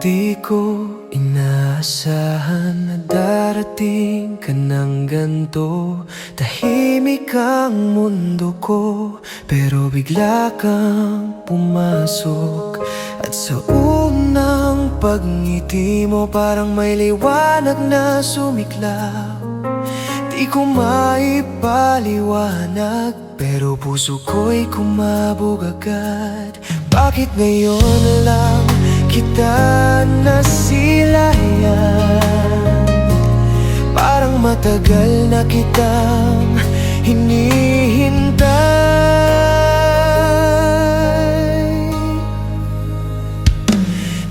Di ko inaasahan na darating ka ng ganto. Tahimik ang mundo ko, pero bigla kang pumasok. At sa unang pagngiti mo, parang may liwanag na sumiklab. Di ko maipaliwanag, pero puso ko'y kumabog agad. Bakit ngayon lang kita nasilayan? Parang matagal na kitang hinihintay.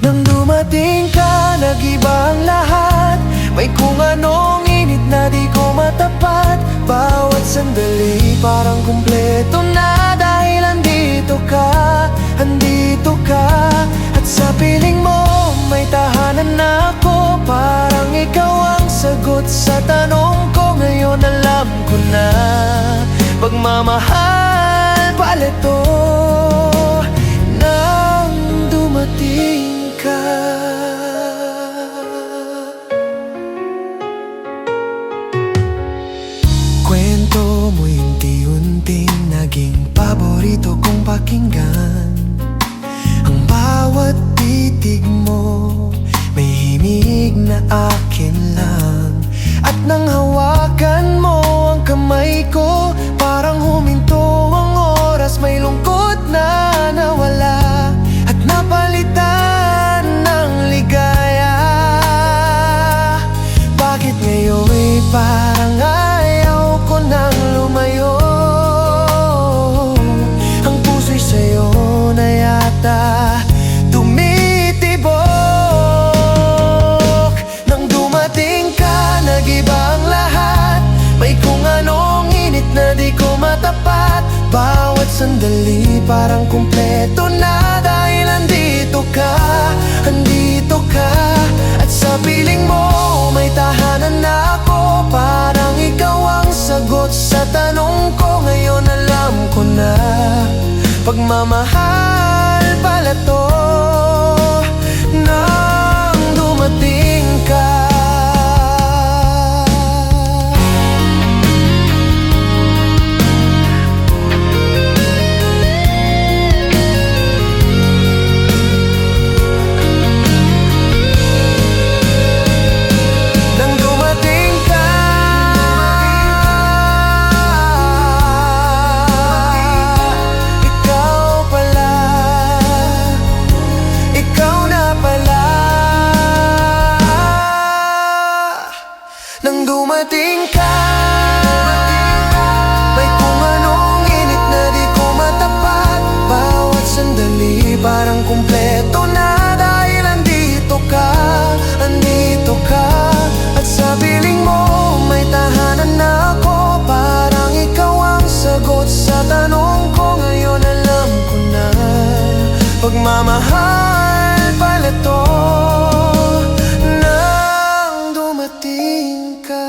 Nang dumating ka, nag-iba ang lahat. May kung anong init na di ko matapat. Bawat sandali parang kumpleto na, dahil andito ka, andito ka. At sa piling mo, may tahanan na ako. Parang ikaw ang sagot sa tanong ko. Ngayon alam ko na, pagmamahal pala to. Nang dumating ka, kwento mo'y unti-unting naging paborito kong pakinggan. Ang bawat titig mo may himig na akin lang. At nang hawakan mo ang kamay ko, parang huminto ang oras. May lungkot na nawala at napalitan ng ligaya. Bakit ngayon'y parang ayaw ko nang lumayo? Ang puso'y sa'yo na yata tumitibok. Nang dumating ka, nag-iba ang lahat. May kung anong init na di ko matapat. Bawat sandali parang kumpleto na, dahil andito ka, andito ka. At sa piling mo, may tahanan na ako. Parang ikaw ang sagot sa tanong ko. Ngayon alam ko na, pagmamahal pala to. Nang dumating ka, nang dumating ka, may kung anong init na di ko matapat. Bawat sandali parang kumpleto na, dahil andito ka, andito ka. At sa piling mo, may tahanan na ako. Parang ikaw ang sagot sa tanong ko. Ngayon alam ko na, pagmamahal pala to. Nang dumating ka,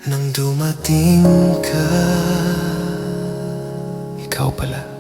nang dumating ka, ikaw pala.